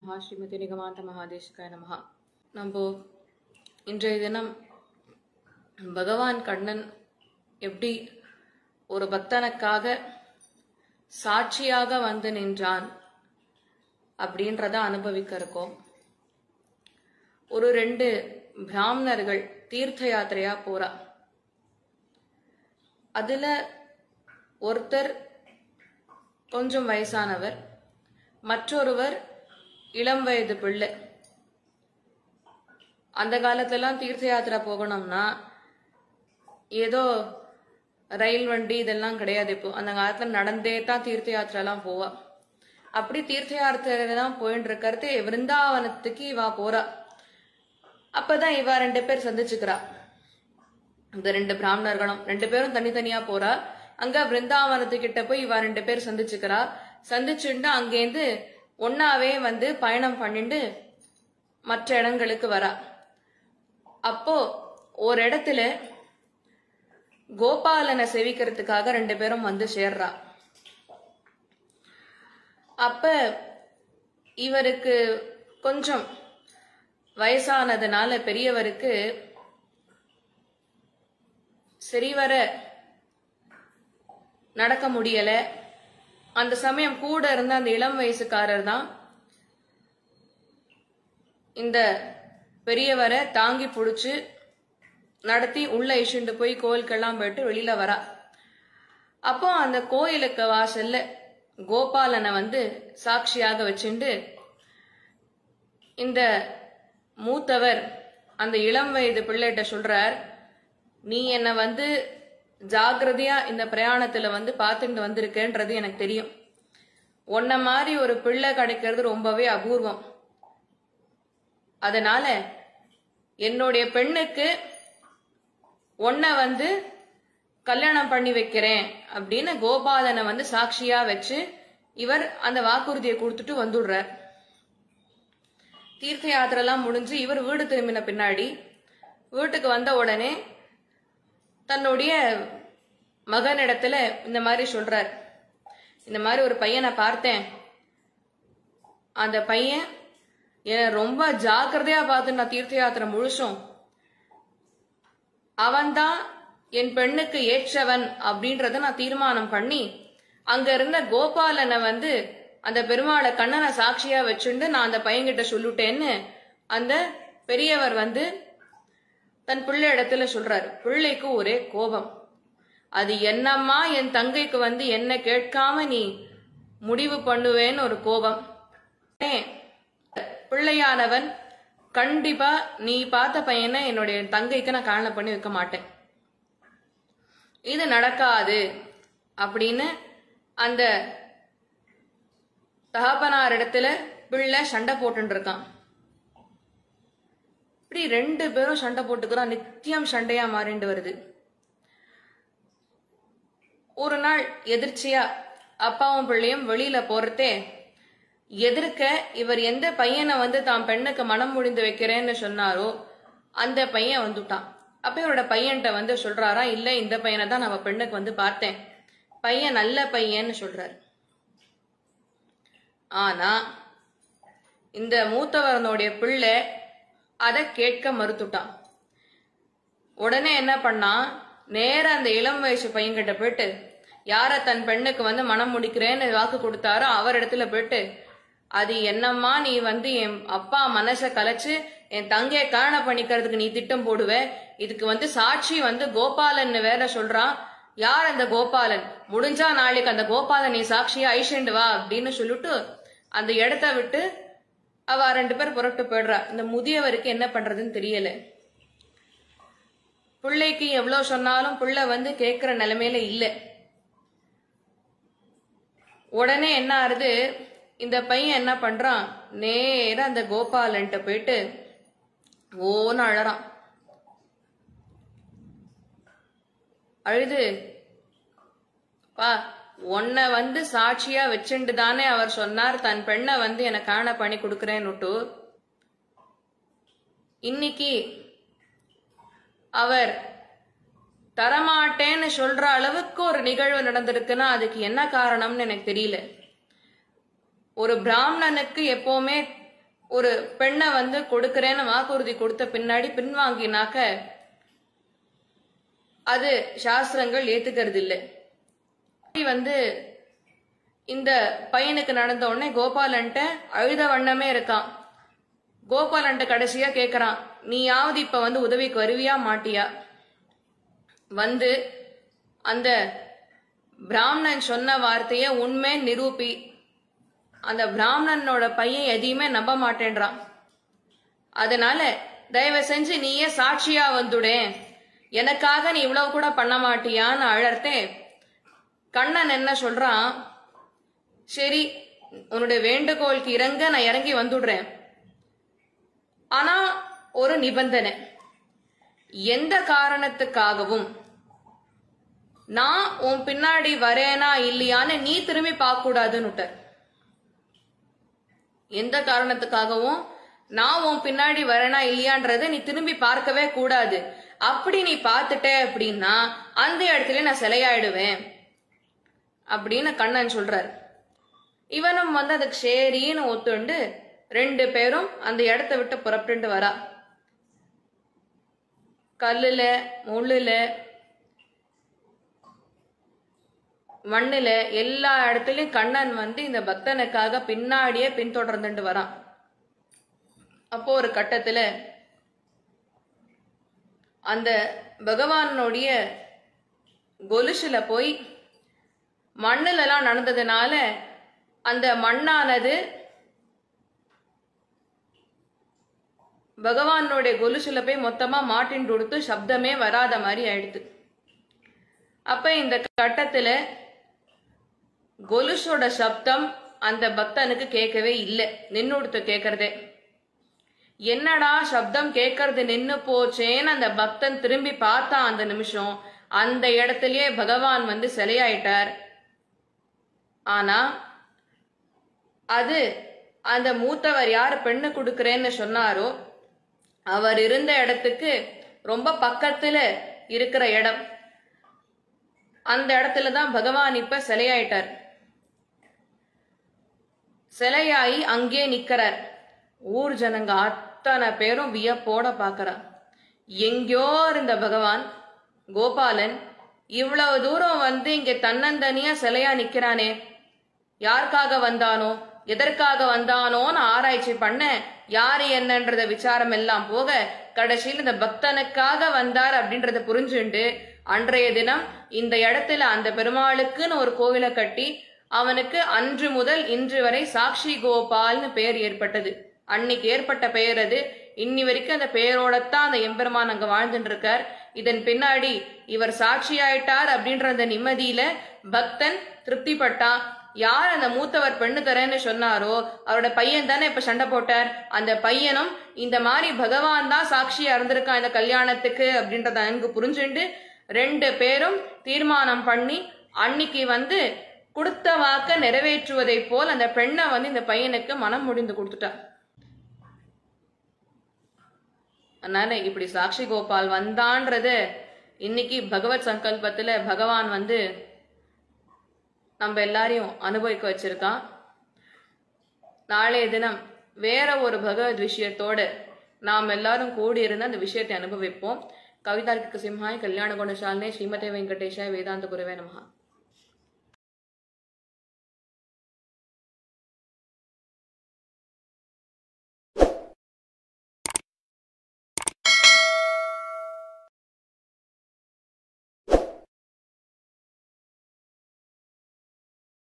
ஸ்ரீமதி நிகமாந்த மகாதேசிகாய நமஹா. நம்ம இன்றைய தினம் பகவான் கண்ணன் எப்படி ஒரு பக்தனுக்காக சாட்சியாக வந்து நின்றான் அப்படின்றத அனுபவிக்க இருக்கோம். ஒரு 2 பிராமணர்கள் தீர்த்த யாத்திரையா போறா. அதுல ஒருத்தர் கொஞ்சம் வயசானவர், மற்றொருவர் இளம் வயது பிள்ளை. அந்த காலத்துலலாம் தீர்த்த யாத்திரை போகணும்னா ஏதோ ரயில் வண்டி இதெல்லாம் கிடையாது. இப்போ அந்த காலத்துல நடந்தே தான் தீர்த்த யாத்திரைலாம் போவா. அப்படி தீர்த்த யாத்திரை தான் போயிட்டு இருக்கிறது. விருந்தாவனத்துக்கு இவா போறா. அப்பதான் இவா 2 பேர் சந்திச்சுக்கிறா. இந்த 2 பிராமணர்களும் 2 பேரும் தனித்தனியா போறா. அங்க விருந்தாவனத்துக்கிட்ட போய் இவா 2 பேர் சந்திச்சுக்கிறா. சந்திச்சுட்டு அங்கேருந்து ஒன்னாவே வந்து பயணம் பண்ணிட்டு மற்ற இடங்களுக்கு வரா. அப்போ ஒரு இடத்துல கோபாலனை சேவிக்கிறதுக்காக 2 பேரும் வந்து சேர்றா. அப்ப இவருக்கு கொஞ்சம் வயசானதுனால பெரியவருக்கு சரிவர நடக்க முடியல. அந்த சமயம் கூட இருந்த அந்த இளம் வயசுக்காரர் தான் இந்த பெரியவரை தாங்கி பிடிச்சு நடத்தி உள்ள இழுண்டு போய் கோயிலுக்கெல்லாம் போயிட்டு வெளியில வரா. அப்போ அந்த கோயிலுக்கு வாசல்ல கோபாலனை வந்து சாட்சியாக வச்சுண்டு இந்த மூத்தவர் அந்த இளம் வயது பிள்ளைகிட்ட சொல்றார், நீ என்ன வந்து ஜாகிரதையா இந்த பிரயாணத்துல வந்து பார்த்துட்டு வந்திருக்கேன்றது எனக்கு தெரியும். உன்ன மாதிரி ஒரு பிள்ளை கிடைக்கிறது ரொம்பவே அபூர்வம். அதனால என்னுடைய பெண்ணுக்கு உன்னை வந்து கல்யாணம் பண்ணி வைக்கிறேன் அப்படின்னு கோபாலனை வந்து சாட்சியா வச்சு இவர் அந்த வாக்குறுதியை கொடுத்துட்டு வந்துடுறார். தீர்த்த யாத்திரெல்லாம் முடிஞ்சு இவர் வீடு திரும்பின பின்னாடி வீட்டுக்கு வந்த உடனே தன்னுடைய மகனிடத்துல இந்த மாதிரி சொல்றார், இந்த மாதிரி ஒரு பையனை பார்த்தேன். அந்த பையன் என்ன ரொம்ப ஜாக்கிரதையா பார்த்து நான் தீர்த்த யாத்திரை முழுசும் அவன்தான் என் பெண்ணுக்கு ஏற்றவன் அப்படின்றத நான் தீர்மானம் பண்ணி அங்க இருந்த கோபாலனை வந்து அந்த பெருமாளை கண்ணனை சாட்சியா வச்சுண்டு நான் அந்த பையன்கிட்ட சொல்லிட்டேன்னு அந்த பெரியவர் வந்து தன் பிள்ளை இடத்துல சொல்றாரு. பிள்ளைக்கு ஒரே கோபம். அது என்னம்மா என் தங்கைக்கு வந்து என்ன கேட்காம நீ முடிவு பண்ணுவேன்னு ஒரு கோபம். பிள்ளையானவன் கண்டிப்பா நீ பார்த்த பையனை என்னுடைய தங்கைக்கு நான் கல்யாணம் பண்ணி வைக்க மாட்டேன், இது நடக்காது அப்படின்னு அந்த தகப்பனார் இடத்துல பிள்ளை சண்டை போட்டு இருக்கான். இப்படி 2 பேரும் சண்டை போட்டுக்கிறான். நித்தியம் சண்டையா மாறிண்டு வருது. ஒரு நாள் எதிர்ச்சியா அப்பாவும் பிள்ளையும் வெளியில போறதே எதிர்க்க இவர் எந்த பையனை வந்து தான் பெண்ணுக்கு மனம் முடிந்து வைக்கிறேன்னு சொன்னாரோ அந்த பையன் வந்துட்டான். அப்ப இவரோட பையன்கிட்ட வந்து சொல்றாரா, இல்ல இந்த பையனை தான் நம்ம பெண்ணுக்கு வந்து பார்த்தேன், பையன் நல்ல பையன்னு சொல்றாரு. ஆனா இந்த மூத்தவரனுடைய பிள்ளை அதை கேட்க மறுத்துட்டான். உடனே என்ன பண்ணா, நேர அந்த இளம் வயசு பையன்கிட்ட போயிட்டு யார தன் பெண்ணுக்கு வந்து மனம் முடிக்கிறேன்னு வாக்கு கொடுத்தாரோ அவர் இடத்துல போயிட்டு, அது என்னம்மா நீ வந்து என் அப்பா மனசை கலைச்சு என் தங்கையை கல்யாணம் பண்ணிக்கிறதுக்கு நீ திட்டம் போடுவ, இதுக்கு வந்து சாட்சி வந்து கோபாலன் வேற சொல்றான், யார் அந்த கோபாலன், முடிஞ்சா நாளைக்கு அந்த கோபாலன் நீ சாட்சியா ஐஷண்டு வா அப்படின்னு சொல்லிட்டு அந்த இடத்த விட்டு அவ 2 பேர் புறப்பட்டு போயிடுறா. இந்த முதியவருக்கு என்ன பண்றதுன்னு தெரியல. பிள்ளைக்கு எவ்வளவு சொன்னாலும் பிள்ளை வந்து கேட்கிற நிலைமையில இல்ல. உடனே என்ன ஆறுது, இந்த பையன் என்ன பண்றான், நேர அந்த கோபாலன்ட்ட போயிட்டு ஓன்னு அழறான். அழுது, பா உன்னை வந்து சாட்சியா வச்சுண்டு தானே அவர் சொன்னார் தன் பெண்ணை வந்து எனக்கு கல்யாணம் பண்ணி கொடுக்கறேன்னுட்டு, இன்னைக்கு அவர் தரமாட்டேன்னு சொல்ற அளவுக்கு ஒரு நிகழ்வு நடந்திருக்குன்னா அதுக்கு என்ன காரணம்னு எனக்கு தெரியல. ஒரு பிராமணனுக்கு எப்பவுமே ஒரு பெண்ணை வந்து கொடுக்கறேன்னு வாக்குறுதி கொடுத்த பின்னாடி பின்வாங்கினாக்க அது சாஸ்திரங்கள் ஏத்துக்கிறது இல்லை. வந்து இந்த பையனுக்கு நடந்த உடனே கோபாலன்ட்ட அழுத வண்ணமே இருக்கான். கோபாலன்ட்ட கடைசியா கேக்குறான், நீயாவது இப்ப வந்து உதவிக்கு வருவியா மாட்டியா? வந்து அந்த பிராமணன் சொன்ன வார்த்தைய உண்மை நிரூபி. அந்த பிராமணனோட பையன் எதையுமே நம்ப மாட்டேன்றான். அதனால தயவு செஞ்சு நீயே சாட்சியா வந்துடேன், எனக்காக நீ இவ்வளவு கூட பண்ண மாட்டியான்னு அழறத்தே. கண்ணன் என்ன சொல்றான், சரி உன்னுடைய வேண்டுகோளுக்கு இறங்க நான் இறங்கி வந்துடுறேன். ஆனா ஒரு நிபந்தனை, எந்த காரணத்துக்காகவும் நான் உன் பின்னாடி வரேனா இல்லையான்னு நீ திரும்பி பார்க்க கூடாதுன்னு. எந்த காரணத்துக்காகவும் நான் உன் பின்னாடி வரேனா இல்லையான்றத நீ திரும்பி பார்க்கவே கூடாது. அப்படி நீ பார்த்துட்ட அப்படின்னா அந்த இடத்துல நான் சிலையாயிடுவேன் அப்படின்னு கண்ணன் சொல்றாரு. இவனும் வந்து அதுக்கு சரின்னு ஒத்துண்டு 2 பேரும் அந்த இடத்தை விட்டு புறப்பட்டு வரா. கல்லுல முள்ளுல மண்ணுல எல்லா இடத்துலயும் கண்ணன் வந்து இந்த பக்தனுக்காக பின்னாடியே பின்தொடர்ந்துட்டு வரான். அப்போ ஒரு கட்டத்துல அந்த பகவானுடைய கொலுசுல போய் மண்ணுல எல்லாம் நடந்ததுனால அந்த மண்ணானது பகவானுடைய கொலுசுல போய் மொத்தமா மாட்டின் கொடுத்து சப்தமே வராத மாதிரி ஆயிடுது. அப்ப இந்த கட்டத்துல கொலுசோட சப்தம் அந்த பக்தனுக்கு கேட்கவே இல்லை, நின்னுடுத்து கேட்கறதே. என்னடா சப்தம் கேட்கறது நின்னு போச்சேன்னு அந்த பக்தன் திரும்பி பார்த்தான். அந்த நிமிஷம் அந்த இடத்துலயே பகவான் வந்து சிலையாயிட்டார். ஆனா அது அந்த மூத்தவர் யார் பெண்ணு கொடுக்கறேன்னு சொன்னாரோ அவர் இருந்த இடத்துக்கு ரொம்ப பக்கத்துல இருக்கிற இடம், அந்த இடத்துலதான் பகவான் இப்ப சிலையாயிட்டார். சிலையாயி அங்கே நிக்கிறார். ஊர் ஜனங்க அத்தனை பேரும் வியப்போட பாக்குறார். எங்கேயோ இருந்த பகவான் கோபாலன் இவ்வளவு தூரம் வந்து இங்க தன்னந்தனியா சிலையா நிக்கிறானே, யாருக்காக வந்தானோ எதற்காக வந்தானோன்னு ஆராய்ச்சி பண்ண யாரு என்னன்றத விசாரம் எல்லாம் போக கடைசியில் இந்த பக்தனுக்காக வந்தார் அப்படின்றத புரிஞ்சுண்டு அன்றைய தினம் இந்த இடத்துல அந்த பெருமாளுக்குன்னு ஒரு கோவிலை கட்டி அவனுக்கு அன்று முதல் இன்று வரை சாக்ஷி கோபால்னு பெயர் ஏற்பட்டது. அன்னைக்கு ஏற்பட்ட பெயர் அது. இன்னி வரைக்கும் அந்த பெயரோடத்தான் அந்த எம்பெருமான் அங்க வாழ்ந்துட்டு இருக்கார். இதன் பின்னாடி இவர் சாட்சி ஆயிட்டார் அப்படின்ற அந்த நிம்மதியில பக்தன் திருப்திப்பட்டான். யார் அந்த மூத்தவர் பெண்ணு தரேன்னு சொன்னாரோ அவரோட பையன் தானே இப்ப சண்டை போட்டார். அந்த பையனும் இந்த மாதிரி பகவான் தான் சாட்சியா இருந்திருக்கான் இந்த கல்யாணத்துக்கு அப்படின்றத அங்கு புரிஞ்சுண்டு 2 பேரும் தீர்மானம் பண்ணி அன்னைக்கு வந்து கொடுத்த வாக்க நிறைவேற்றுவதை போல் அந்த பெண்ணை வந்து இந்த பையனுக்கு மனம் முடிந்து கொடுத்துட்டார். அதனால இப்படி சாக்ஷி கோபால் வந்தான்றது இன்னைக்கு பகவத் சங்கல்பத்துல பகவான் வந்து நம்ம எல்லாரையும் அனுபவிக்க வச்சிருக்கான். நாளைய தினம் வேற ஒரு பகவத் விஷயத்தோடு நாம் எல்லாரும் கூடியிருந்து அந்த விஷயத்தை அனுபவிப்போம். கவிதார்க்கிக சிம்ஹாய் கல்யாண குணசாலினே ஸ்ரீமதே வெங்கடேஷாய் வேதாந்த குருவே நமஹ.